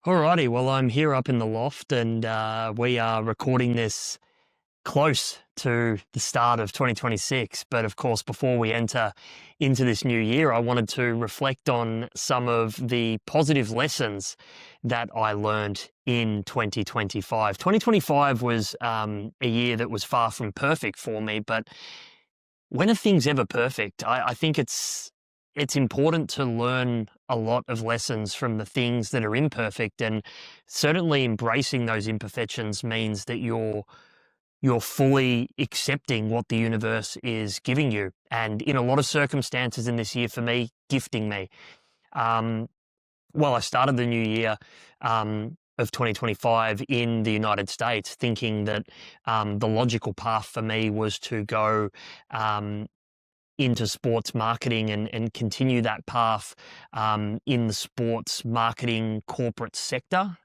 Alrighty, well, I'm here up in the loft and we are recording this close to the start of 2026. But of course, before we enter into this new year, I wanted to reflect on some of the positive lessons that I learned in 2025. 2025 was a year that was far from perfect for me, but when are things ever perfect? I think it's important to learn a lot of lessons from the things that are imperfect, and certainly embracing those imperfections means that you're fully accepting what the universe is giving you, and in a lot of circumstances in this year for me, gifting me. Um, well, I started the new year of 2025 in the United States, thinking that the logical path for me was to go um, into sports marketing and continue that path in the sports marketing corporate sector.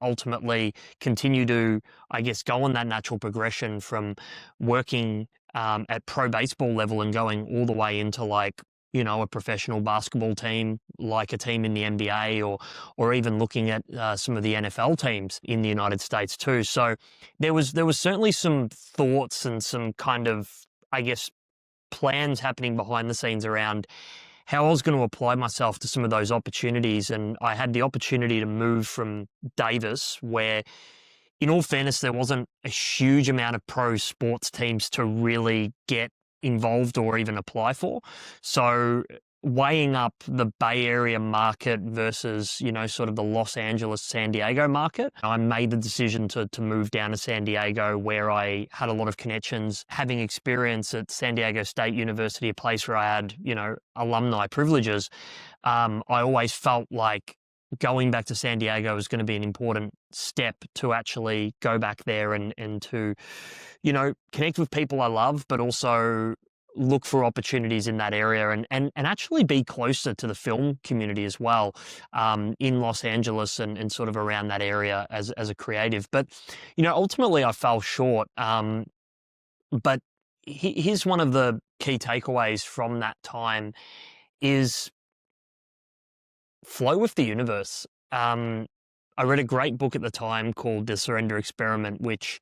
Ultimately, continue to, I guess, go on that natural progression from working at pro baseball level and going all the way into a professional basketball team, like a team in the NBA, or even looking at some of the NFL teams in the United States too. So there was certainly some thoughts and some kind of, I guess, plans happening behind the scenes around how I was going to apply myself to some of those opportunities. And I had the opportunity to move from Davis, where, in all fairness, there wasn't a huge amount of pro sports teams to really get involved or even apply for. So weighing up the Bay Area market versus, sort of the Los Angeles, San Diego market, I made the decision to move down to San Diego, where I had a lot of connections, having experience at San Diego State University, a place where I had, alumni privileges. I always felt like going back to San Diego was going to be an important step to actually go back there and to, connect with people I love, but also look for opportunities in that area and actually be closer to the film community as well, in Los Angeles and sort of around that area as a creative. But, ultimately I fell short. But here's one of the key takeaways from that time is flow with the universe. I read a great book at the time called The Surrender Experiment, which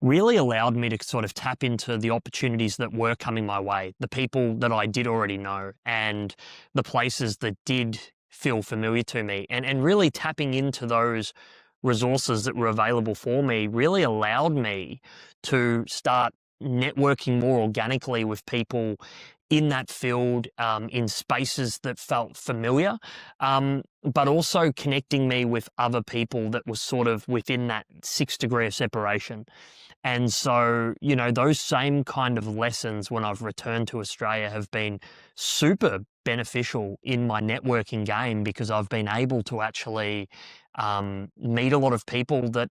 really allowed me to sort of tap into the opportunities that were coming my way, the people that I did already know, and the places that did feel familiar to me. And really tapping into those resources that were available for me really allowed me to start networking more organically with people in that field, in spaces that felt familiar, but also connecting me with other people that was sort of within that 6 degree of separation. And so, those same kind of lessons when I've returned to Australia have been super beneficial in my networking game, because I've been able to actually meet a lot of people that,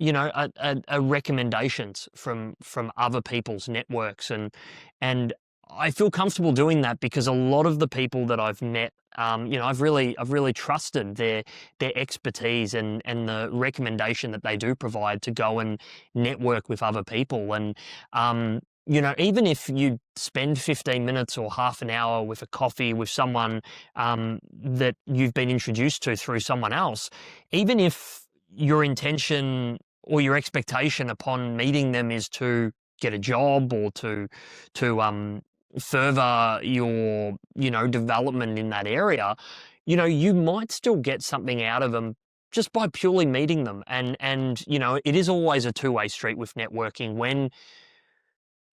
are recommendations from other people's networks. And I feel comfortable doing that because a lot of the people that I've met, I've really trusted their expertise and the recommendation that they do provide to go and network with other people. And even if you spend 15 minutes or half an hour with a coffee with someone that you've been introduced to through someone else, even if your intention or your expectation upon meeting them is to get a job or to further your, development in that area, you might still get something out of them just by purely meeting them. And it is always a two-way street with networking. When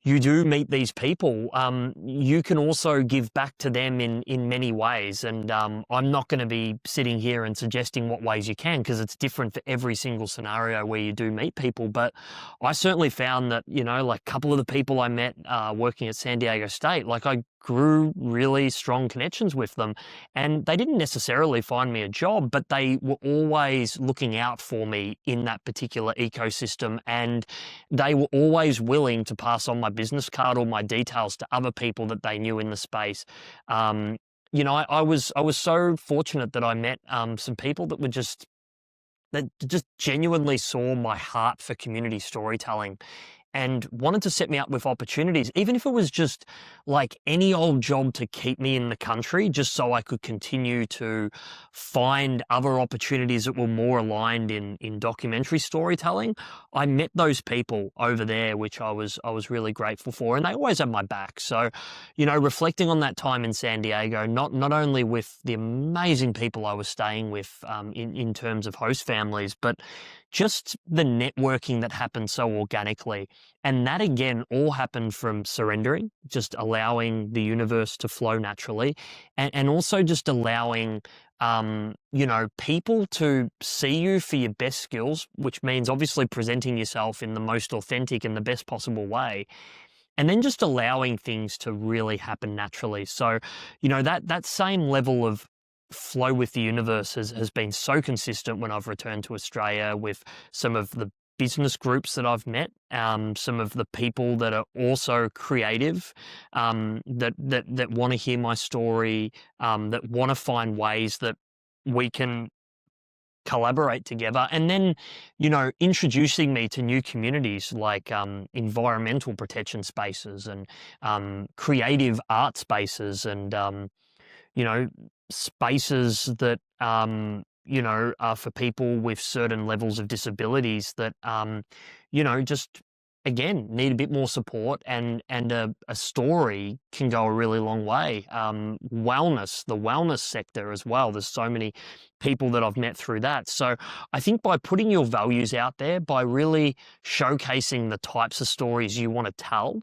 you do meet these people, you can also give back to them in many ways. And I'm not going to be sitting here and suggesting what ways you can, because it's different for every single scenario where you do meet people. But I certainly found that, like a couple of the people I met working at San Diego State, like I grew really strong connections with them, and they didn't necessarily find me a job, but they were always looking out for me in that particular ecosystem, and they were always willing to pass on my business card or my details to other people that they knew in the space. I was so fortunate that I met some people that just genuinely saw my heart for community storytelling. and wanted to set me up with opportunities, even if it was just like any old job to keep me in the country, just so I could continue to find other opportunities that were more aligned in documentary storytelling. I met those people over there, which I was really grateful for, and they always had my back. So, reflecting on that time in San Diego, not only with the amazing people I was staying with in terms of host families, but just the networking that happened so organically. And that again all happened from surrendering, just allowing the universe to flow naturally, and also just allowing people to see you for your best skills, which means obviously presenting yourself in the most authentic and the best possible way, and then just allowing things to really happen naturally. So, that same level of flow with the universe has been so consistent when I've returned to Australia, with some of the business groups that I've met, some of the people that are also creative, that want to hear my story, that want to find ways that we can collaborate together, and then introducing me to new communities like environmental protection spaces, and creative art spaces, and you know, spaces that, are for people with certain levels of disabilities that, just again need a bit more support, and a story can go a really long way. The wellness sector as well. There's so many people that I've met through that. So I think by putting your values out there, by really showcasing the types of stories you want to tell,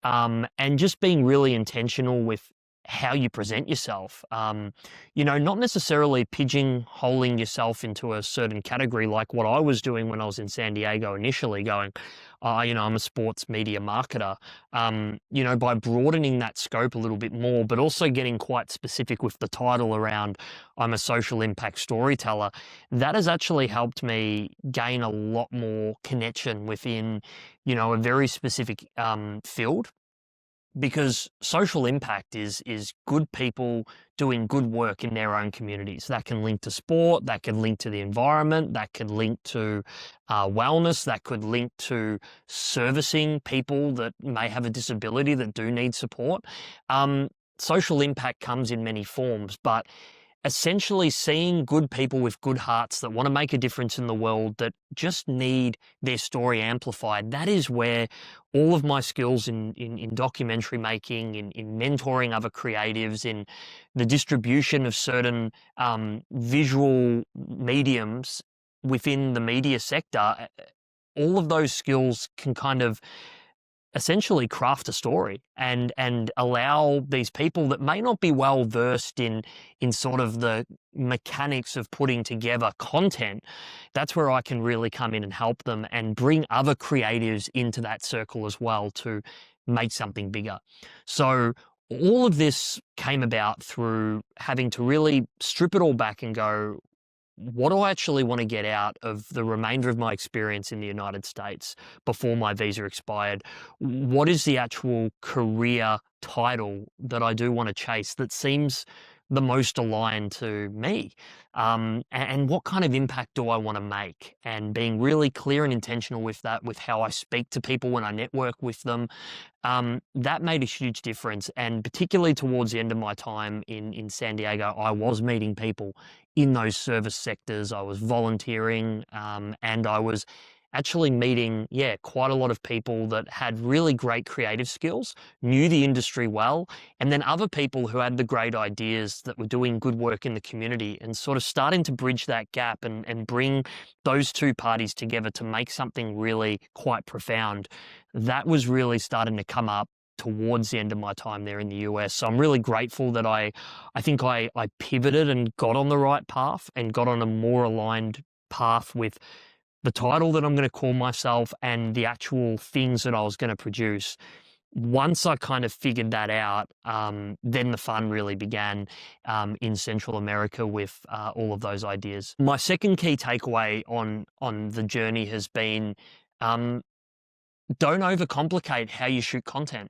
and just being really intentional with how you present yourself, not necessarily pigeonholing yourself into a certain category like what I was doing when I was in San Diego initially, going, I'm a sports media marketer, by broadening that scope a little bit more, but also getting quite specific with the title around I'm a social impact storyteller. That has actually helped me gain a lot more connection within, a very specific field, because social impact is good people doing good work in their own communities. That can link to sport, that can link to the environment, that could link to wellness, that could link to servicing people that may have a disability that do need support. Social impact comes in many forms, but essentially seeing good people with good hearts that want to make a difference in the world, that just need their story amplified. That is where all of my skills in documentary making, in mentoring other creatives, in the distribution of certain visual mediums within the media sector, all of those skills can kind of essentially craft a story, and allow these people that may not be well versed in sort of the mechanics of putting together content. That's where I can really come in and help them, and bring other creatives into that circle as well to make something bigger. So all of this came about through having to really strip it all back and go, what do I actually want to get out of the remainder of my experience in the United States before my visa expired? What is the actual career title that I do want to chase that seems the most aligned to me? And what kind of impact do I want to make? And being really clear and intentional with that, with how I speak to people when I network with them, that made a huge difference. And particularly towards the end of my time in San Diego, I was meeting people in those service sectors. I was volunteering, and I was actually meeting, quite a lot of people that had really great creative skills, knew the industry well, and then other people who had the great ideas that were doing good work in the community, and sort of starting to bridge that gap and bring those two parties together to make something really quite profound. That was really starting to come up towards the end of my time there in the US. So I'm really grateful that I think I pivoted and got on the right path, and got on a more aligned path with the title that I'm going to call myself and the actual things that I was going to produce. Once I kind of figured that out, then the fun really began in Central America with all of those ideas. My second key takeaway on the journey has been, don't overcomplicate how you shoot content.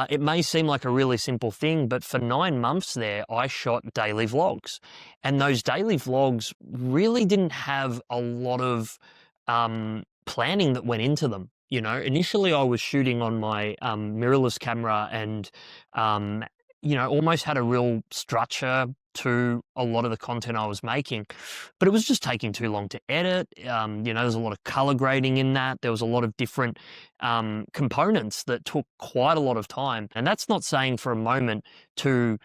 It may seem like a really simple thing, but for 9 months there, I shot daily vlogs. And those daily vlogs really didn't have a lot of planning that went into them. Initially I was shooting on my mirrorless camera and, um, almost had a real structure to a lot of the content I was making, but it was just taking too long to edit. There's a lot of color grading in that. There was a lot of different components that took quite a lot of time. And that's not saying for a moment to,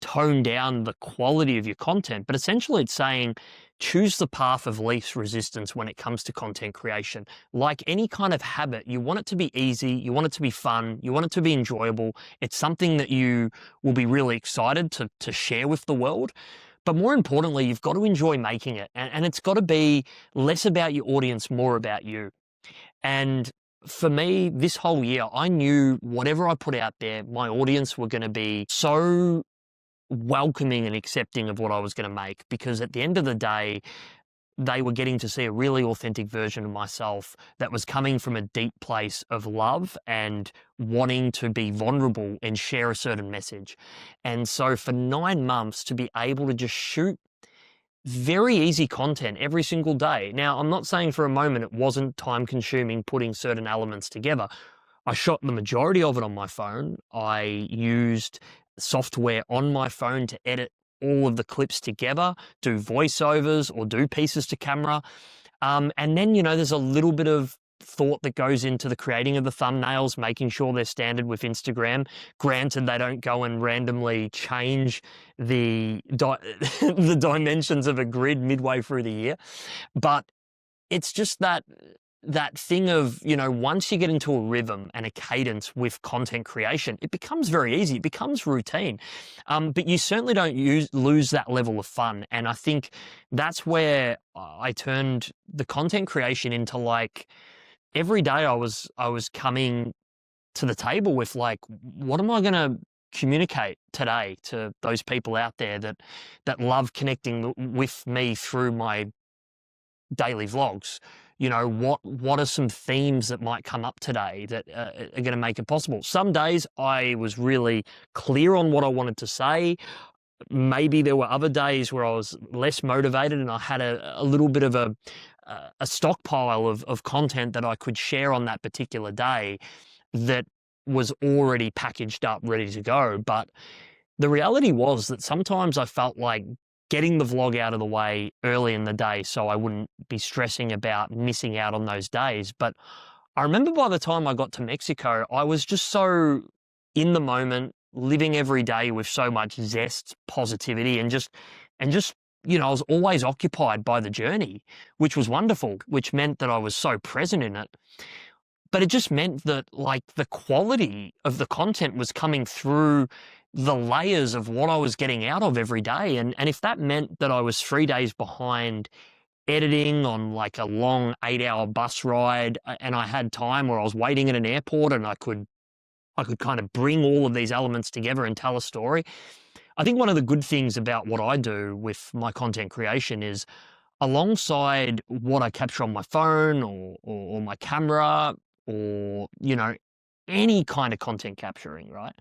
tone down the quality of your content, but essentially it's saying choose the path of least resistance when it comes to content creation. Like any kind of habit, you want it to be easy, you want it to be fun, you want it to be enjoyable. It's something that you will be really excited to share with the world. But more importantly, you've got to enjoy making it. And it's got to be less about your audience, more about you. And for me, this whole year, I knew whatever I put out there, my audience were going to be so welcoming and accepting of what I was going to make, because at the end of the day, they were getting to see a really authentic version of myself that was coming from a deep place of love and wanting to be vulnerable and share a certain message. And so for 9 months to be able to just shoot very easy content every single day. Now, I'm not saying for a moment it wasn't time consuming putting certain elements together. I shot the majority of it on my phone. I used software on my phone to edit all of the clips together, do voiceovers or do pieces to camera. And then, there's a little bit of thought that goes into the creating of the thumbnails, making sure they're standard with Instagram. Granted, they don't go and randomly change the the dimensions of a grid midway through the year, but it's just that thing of, once you get into a rhythm and a cadence with content creation, it becomes very easy. It becomes routine. But you certainly don't lose that level of fun. And I think that's where I turned the content creation into, like, every day I was coming to the table with, like, what am I going to communicate today to those people out there that love connecting with me through my daily vlogs? What are some themes that might come up today that are going to make it possible? Some days I was really clear on what I wanted to say. Maybe there were other days where I was less motivated and I had a little bit of a stockpile of content that I could share on that particular day that was already packaged up, ready to go. But the reality was that sometimes I felt like getting the vlog out of the way early in the day so I wouldn't be stressing about missing out on those days. But I remember by the time I got to Mexico, I was just so in the moment, living every day with so much zest, positivity, and just, I was always occupied by the journey, which was wonderful, which meant that I was so present in it. But it just meant that, like, the quality of the content was coming through the layers of what I was getting out of every day. And if that meant that I was 3 days behind editing on, like, a long 8-hour bus ride, and I had time where I was waiting at an airport and I could kind of bring all of these elements together and tell a story. I think one of the good things about what I do with my content creation is, alongside what I capture on my phone or my camera, or, any kind of content capturing, right?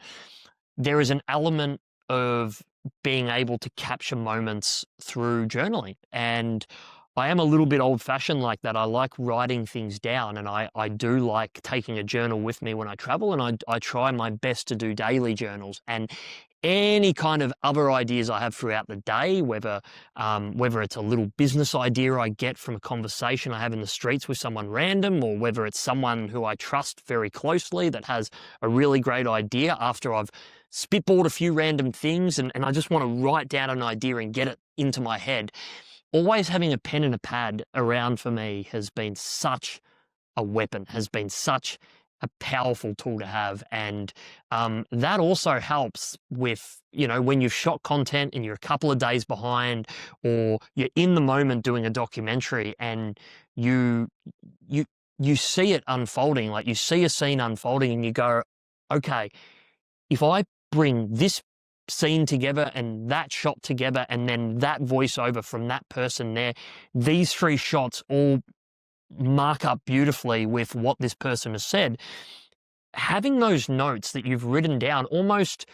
There is an element of being able to capture moments through journaling. And I am a little bit old-fashioned like that. I like writing things down, and I do like taking a journal with me when I travel, and I try my best to do daily journals. And any kind of other ideas I have throughout the day, whether it's a little business idea I get from a conversation I have in the streets with someone random, or whether it's someone who I trust very closely that has a really great idea after I've spitballed a few random things, and I just want to write down an idea and get it into my head. Always having a pen and a pad around for me has been such a weapon, has been such a powerful tool to have. And that also helps with, when you've shot content and you're a couple of days behind, or you're in the moment doing a documentary and you see it unfolding, like you see a scene unfolding and you go, okay, if I bring this scene together and that shot together and then that voiceover from that person there, these 3 shots all mark up beautifully with what this person has said. Having those notes that you've written down, almost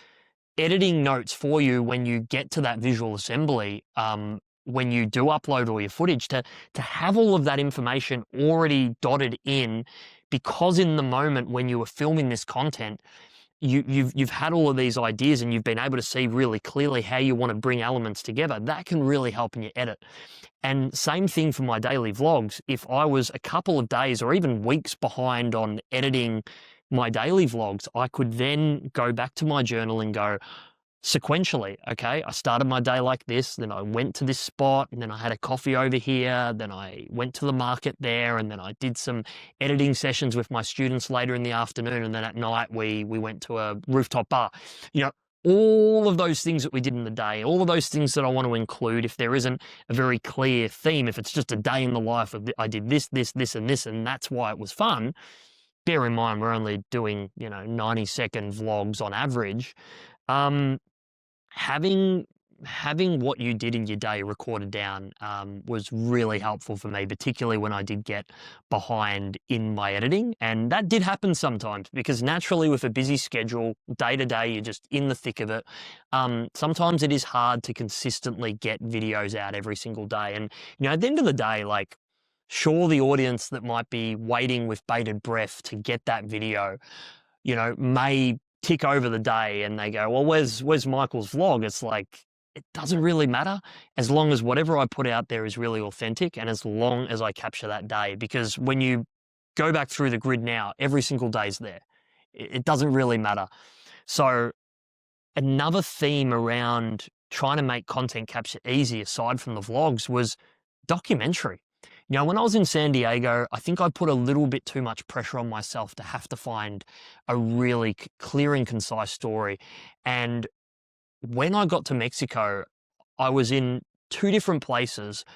editing notes for you when you get to that visual assembly, when you do upload all your footage, to have all of that information already dotted in, because in the moment when you were filming this content, you've had all of these ideas and you've been able to see really clearly how you want to bring elements together. That can really help in your edit. And same thing for my daily vlogs. If I was a couple of days or even weeks behind on editing my daily vlogs, I could then go back to my journal and go, sequentially, okay, I started my day like this, then I went to this spot, and then I had a coffee over here, then I went to the market there, and then I did some editing sessions with my students later in the afternoon, and then at night we went to a rooftop bar. You know, all of those things that we did in the day, all of those things that I want to include, if there isn't a very clear theme, if it's just a day in the life of I did this, this, this, and this, and that's why it was fun. Bear in mind, we're only doing, 90-second vlogs on average. Having what you did in your day recorded down was really helpful for me, particularly when I did get behind in my editing. And that did happen sometimes, because naturally with a busy schedule, day to day, you're just in the thick of it. Sometimes it is hard to consistently get videos out every single day. And, at the end of the day, like, sure, the audience that might be waiting with bated breath to get that video, may tick over the day and they go, well, where's Michael's vlog? It's like, it doesn't really matter as long as whatever I put out there is really authentic, and as long as I capture that day. Because when you go back through the grid now, every single day's there. It doesn't really matter. So another theme around trying to make content capture easy, aside from the vlogs, was documentary. When I was in San Diego, I think I put a little bit too much pressure on myself to have to find a really clear and concise story. And when I got to Mexico, I was in two different places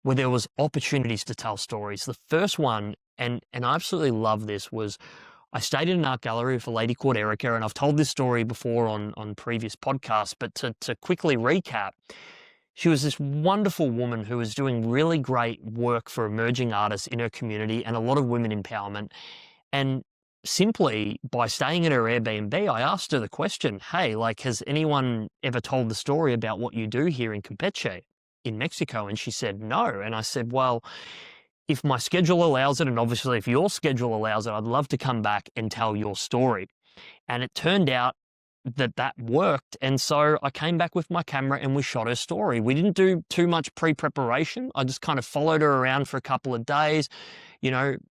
where there was opportunities to tell stories. The first one, and I absolutely love this, was I stayed in an art gallery with a lady called Erica, and I've told this story before on previous podcasts, but to quickly recap, she was this wonderful woman who was doing really great work for emerging artists in her community and a lot of women empowerment. And simply by staying at her Airbnb, I asked her the question, hey, like, has anyone ever told the story about what you do here in Campeche in Mexico? And she said, no. And I said, well, if my schedule allows it, and obviously if your schedule allows it, I'd love to come back and tell your story. And it turned out that worked. And so I came back with my camera and we shot her story. We didn't do too much pre-preparation. I just kind of followed her around for a couple of days,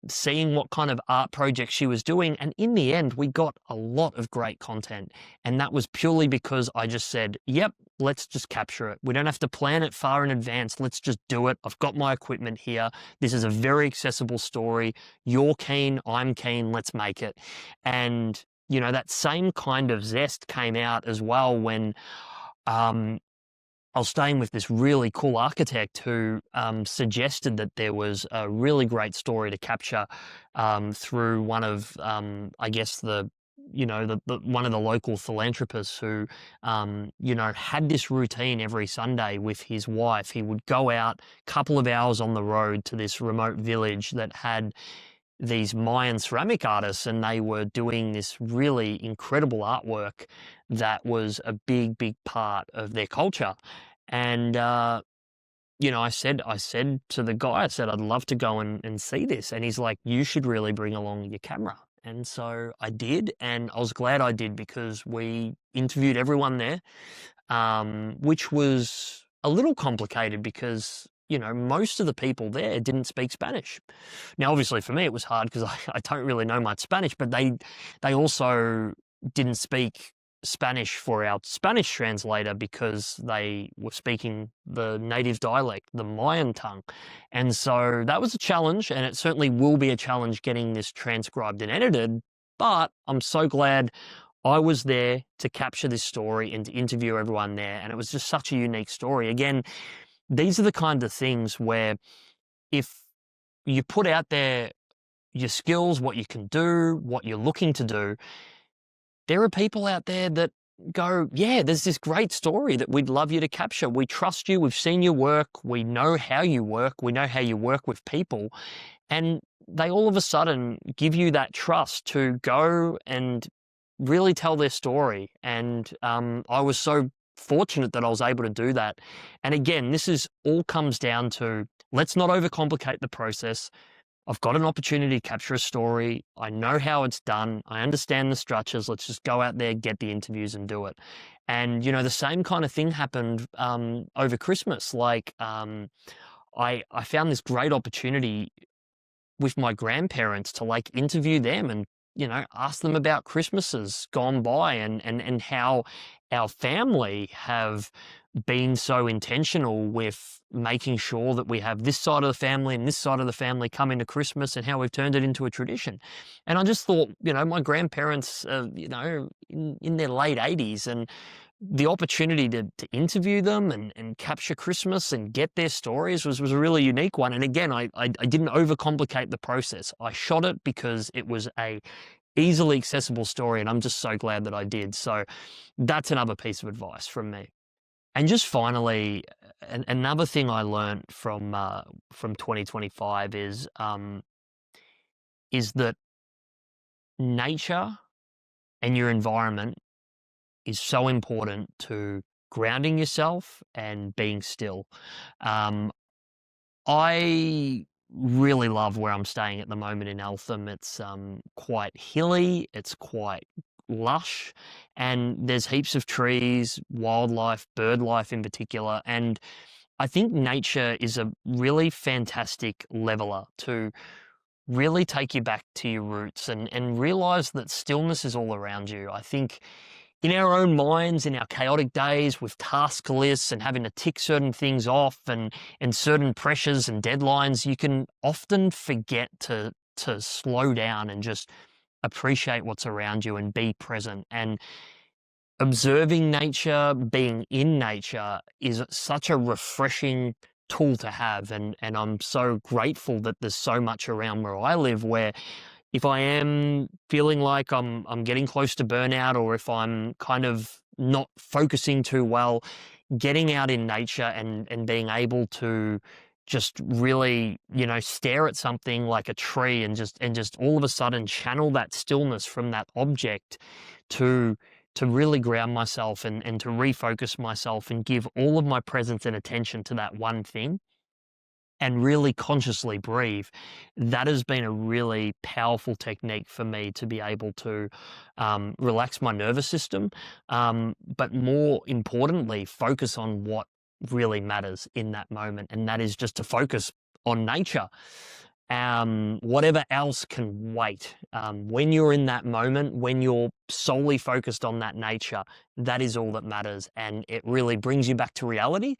seeing what kind of art projects she was doing. And in the end, we got a lot of great content. And that was purely because I just said, yep, let's just capture it. We don't have to plan it far in advance. Let's just do it. I've got my equipment here. This is a very accessible story. You're keen, I'm keen, let's make it. And that same kind of zest came out as well when I was staying with this really cool architect who suggested that there was a really great story to capture through one of, I guess, one of the local philanthropists who, had this routine every Sunday with his wife. He would go out a couple of hours on the road to this remote village that had these Mayan ceramic artists, and they were doing this really incredible artwork that was a big, big part of their culture. And, I said to the guy, I said, I'd love to go and see this. And he's like, you should really bring along your camera. And so I did, and I was glad I did, because we interviewed everyone there, which was a little complicated because most of the people there didn't speak Spanish. Now, obviously for me, it was hard because I don't really know much Spanish, but they also didn't speak Spanish for our Spanish translator because they were speaking the native dialect, the Mayan tongue. And so that was a challenge, and it certainly will be a challenge getting this transcribed and edited, but I'm so glad I was there to capture this story and to interview everyone there. And it was just such a unique story. Again, these are the kind of things where if you put out there your skills, what you can do, what you're looking to do, there are people out there that go, yeah, there's this great story that we'd love you to capture. We trust you. We've seen your work. We know how you work. We know how you work with people. And they all of a sudden give you that trust to go and really tell their story. And I was so fortunate that I was able to do that. And again, this is all comes down to, let's not overcomplicate the process. I've got an opportunity to capture a story. I know how it's done. I understand the structures. Let's just go out there, get the interviews and do it. And, the same kind of thing happened over Christmas. Like, I found this great opportunity with my grandparents to like interview them and ask them about Christmases gone by and how our family have been so intentional with making sure that we have this side of the family and this side of the family come into Christmas and how we've turned it into a tradition. And I just thought, my grandparents, in their late 80s, and the opportunity to interview them and capture Christmas and get their stories was a really unique one. And again, I didn't overcomplicate the process. I shot it because it was a easily accessible story, and I'm just so glad that I did. So that's another piece of advice from me. And just finally, another thing I learned from 2025 is that nature and your environment is so important to grounding yourself and being still. I really love where I'm staying at the moment in Eltham. It's quite hilly, it's quite lush, and there's heaps of trees, wildlife, bird life in particular. And I think nature is a really fantastic leveler to really take you back to your roots and realize that stillness is all around you. I think in our own minds, in our chaotic days with task lists and having to tick certain things off and certain pressures and deadlines, you can often forget to slow down and just appreciate what's around you and be present. And observing nature, being in nature is such a refreshing tool to have. And I'm so grateful that there's so much around where I live where if I am feeling like I'm getting close to burnout, or if I'm kind of not focusing too well, getting out in nature and being able to just really, stare at something like a tree and just all of a sudden channel that stillness from that object to really ground myself and to refocus myself and give all of my presence and attention to that one thing and really consciously breathe. That has been a really powerful technique for me to be able to relax my nervous system, but more importantly, focus on what really matters in that moment. And that is just to focus on nature. Whatever else can wait. When you're in that moment, when you're solely focused on that nature, that is all that matters. And it really brings you back to reality.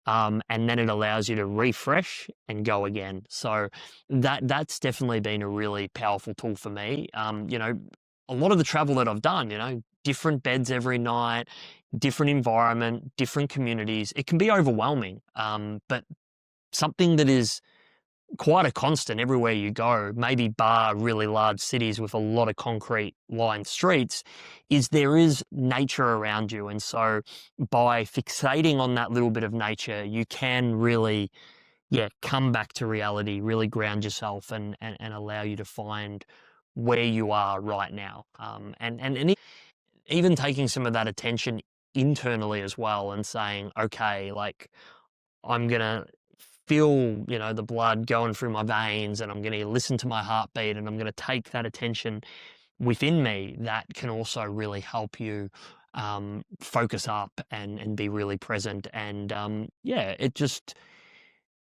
And then it allows you to refresh and go again. So that's definitely been a really powerful tool for me. A lot of the travel that I've done, different beds every night, different environment, different communities, it can be overwhelming. But something that is quite a constant everywhere you go, maybe bar really large cities with a lot of concrete lined streets, is there is nature around you. And so by fixating on that little bit of nature, you can really, come back to reality, really ground yourself and allow you to find where you are right now. And even taking some of that attention internally as well and saying, okay, like I'm going to feel, the blood going through my veins and I'm going to listen to my heartbeat and I'm going to take that attention within me. That can also really help you focus up and be really present. And it just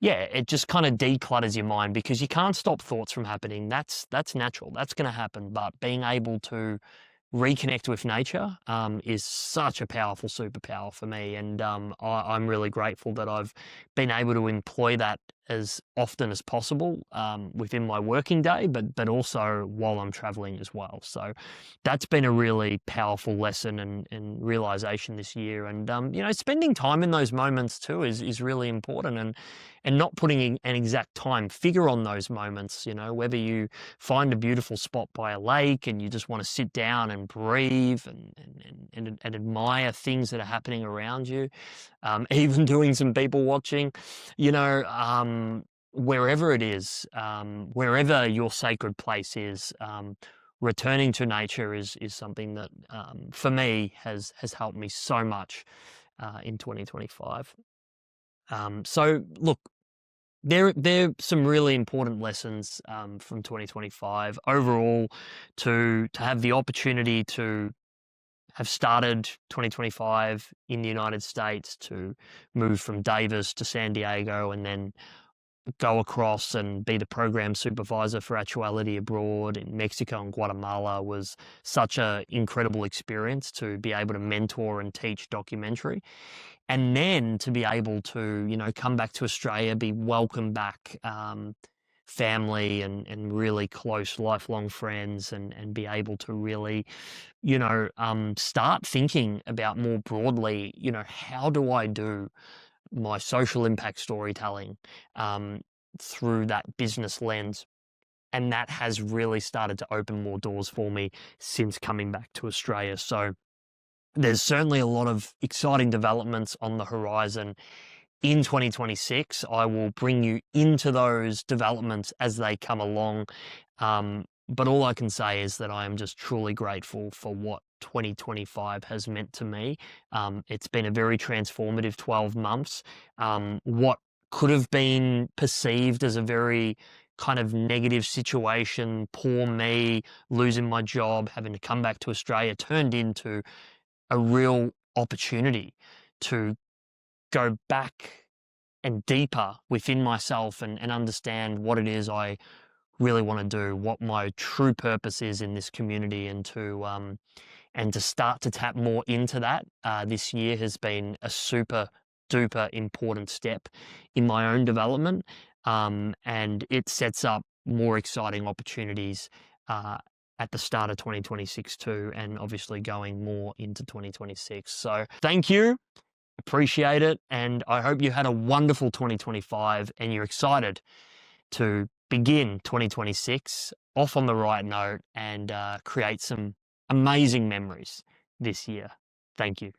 kind of declutters your mind because you can't stop thoughts from happening. That's natural. That's going to happen. But being able to reconnect with nature is such a powerful superpower for me. And I'm really grateful that I've been able to employ that as often as possible within my working day, but also while I'm traveling as well. So that's been a really powerful lesson and realization this year. And, spending time in those moments too is really important, and not putting an exact time figure on those moments, whether you find a beautiful spot by a lake and you just want to sit down and breathe and admire things that are happening around you, even doing some people watching, wherever it is, wherever your sacred place is, returning to nature is something that for me has helped me so much in 2025. So look, there are some really important lessons from 2025 overall. To have the opportunity to have started 2025 in the United States, to move from Davis to San Diego, and then go across and be the program supervisor for Actuality Abroad in Mexico and Guatemala was such an incredible experience to be able to mentor and teach documentary. And then to be able to, come back to Australia, be welcomed back, family and really close lifelong friends, and be able to really, start thinking about more broadly, how do I do my social impact storytelling through that business lens. And that has really started to open more doors for me since coming back to Australia. So there's certainly a lot of exciting developments on the horizon in 2026. I will bring you into those developments as they come along. But all I can say is that I am just truly grateful for what 2025 has meant to me. It's been a very transformative 12 months. What could have been perceived as a very kind of negative situation, poor me, losing my job, having to come back to Australia, turned into a real opportunity to go back and deeper within myself and understand what it is I really want to do, what my true purpose is in this community, and to start to tap more into that. This year has been a super duper important step in my own development, and it sets up more exciting opportunities at the start of 2026 too, and obviously going more into 2026. So thank you. Appreciate it. And I hope you had a wonderful 2025 and you're excited to begin 2026 off on the right note and create some amazing memories this year. Thank you.